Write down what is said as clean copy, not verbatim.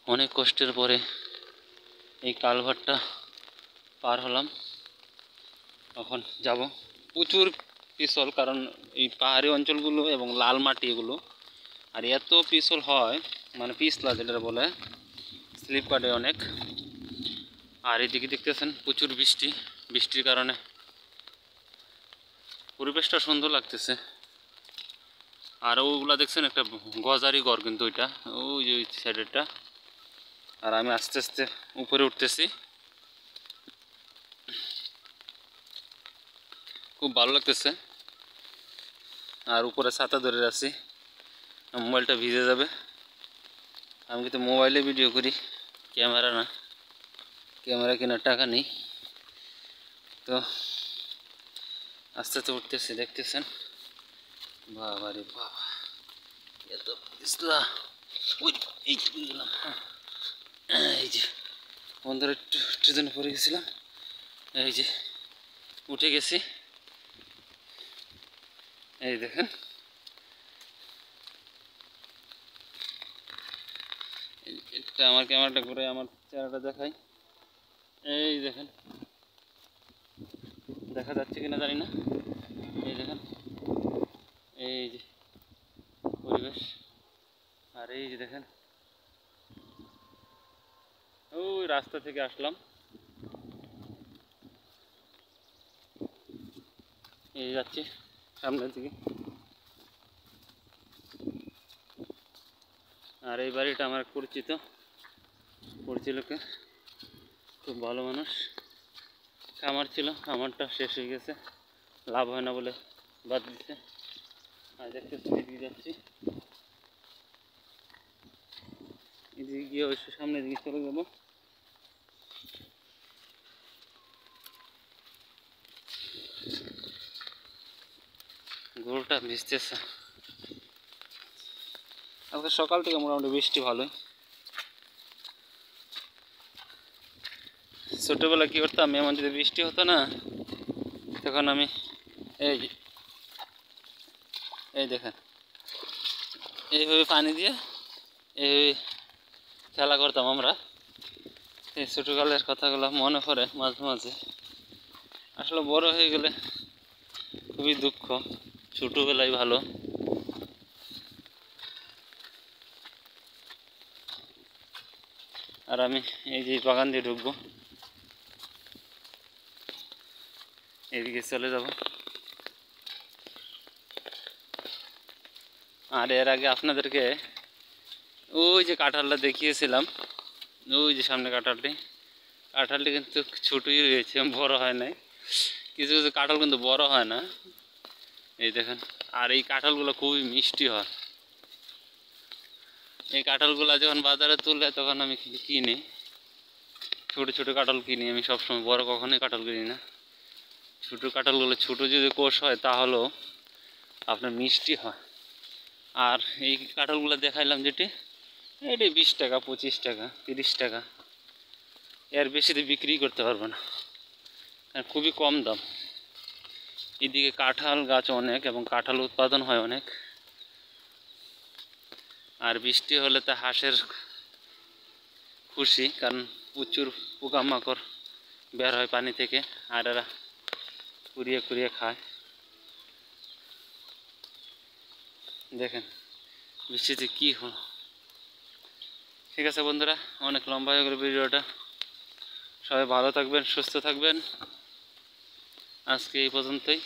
অনেক কষ্টের পরে এই কালভার্টটা পার হলাম। এখন যাব। প্রচুর পিছল, কারণ এই পাহাড়ি অঞ্চলগুলো এবং লাল মাটি এগুলো, আর এত পিছল হয়, মানে পিছলা যেটা বলে, স্লিপ কাটে অনেক। আর এদিকে দেখতেছেন প্রচুর বৃষ্টি, বৃষ্টির কারণে পরিবেশটা সুন্দর লাগতেছে। আর ওগুলা দেখছেন একটা গজারি ঘর, কিন্তু ওইটা ওই যে ওই সাইডেরটা। আর আমি আস্তে আস্তে উপরে উঠতেছি, খুব ভালো লাগতেছে। আর উপরে ছাতা ধরে আছি, মোবাইলটা ভিজে যাবে। আমি কিন্তু মোবাইলে ভিডিও করি, ক্যামেরা না, ক্যামেরা কেনার টাকা নেই। তো আস্তে আস্তে উঠতেছি, দেখতেছেন। বাবা রে বাবা, এত পিছলা। এই গেলাম, এই যে বন্ধুরা ট্রেনে পড়ে গেছিলাম, এই যে উঠে গেছি। এই দেখেন, এটা আমার ক্যামেরাটা ঘুরে আমার চেহারাটা দেখাই। এই দেখেন, দেখা যাচ্ছে কিনা জানি না। এই দেখেন, এই যে পরিবেশ। আর এই যে দেখেন, ওই রাস্তা থেকে আসলাম, এই যাচ্ছি সামনের দিকে। আর এই বাড়িটা আমার পরিচিত লোকে, খুব ভালো মানুষ। খামার ছিল, খামারটা শেষ হয়ে গেছে, লাভ হয় না বলে বাদ দিচ্ছে। আর দেখতেছি এদিকে যাচ্ছি, এদিকে গিয়ে অবশ্য সামনের দিকে চলে যাবো। গরুটা ভিজতেছে। আজকে সকাল থেকে মোটামুটি বৃষ্টি ভালোই। ছোটোবেলা কী করতাম, এমন যদি বৃষ্টি হতো না, তখন আমি এই দেখেন এইভাবে পানি দিয়ে এইভাবে খেলা করতাম আমরা। এই ছোটোকালের কথাগুলো মনে পড়ে মাঝে মাঝে। আসলে বড় হয়ে গেলে খুবই দুঃখ, ছোটোবেলায় ভালো। আর আমি এই যে বাগান দিয়ে ঢুকবো, এদিকে চলে যাব। আর এর আগে আপনাদেরকে ওই যে কাঁঠালটা দেখিয়েছিলাম, ওই যে সামনে কাঁঠালটি কিন্তু ছোটোই রয়েছে, বড় হয় নাই। কিছু কিছু কাঁঠাল কিন্তু বড় হয় না, এই দেখেন। আর এই কাঁঠালগুলো খুবই মিষ্টি হয়। এই কাঁঠালগুলো যখন বাজারে তুলে তখন আমি কিনি, ছোটো ছোটো কাঁঠাল কিনি আমি সবসময়, বড় কখনোই কাঁঠাল কিনি না। ছোটো কাঁঠালগুলো ছোটো যদি কোষ হয় তাহলেও আপনার মিষ্টি হয়। আর এই কাঁঠালগুলো দেখাইলাম যেটি, এটি 20 টাকা, 25 টাকা, 30 টাকা, এর বেশিতে বিক্রি করতে পারবো না, খুবই কম দাম। এদিকে কাঁঠাল গাছ অনেক এবং কাঁঠাল উৎপাদন হয় অনেক। আর বৃষ্টি হলে তা হাঁসের খুশি, কারণ প্রচুর পোকামাকড় বের হয় পানি থেকে, আর এরা কুড়িয়ে কুড়িয়ে খায়। দেখেন বৃষ্টিতে কী হলো। ঠিক আছে বন্ধুরা, অনেক লম্বা হয়ে গেল ভিডিওটা। সবাই ভালো থাকবেন, সুস্থ থাকবেন। আজকে এই পর্যন্তই।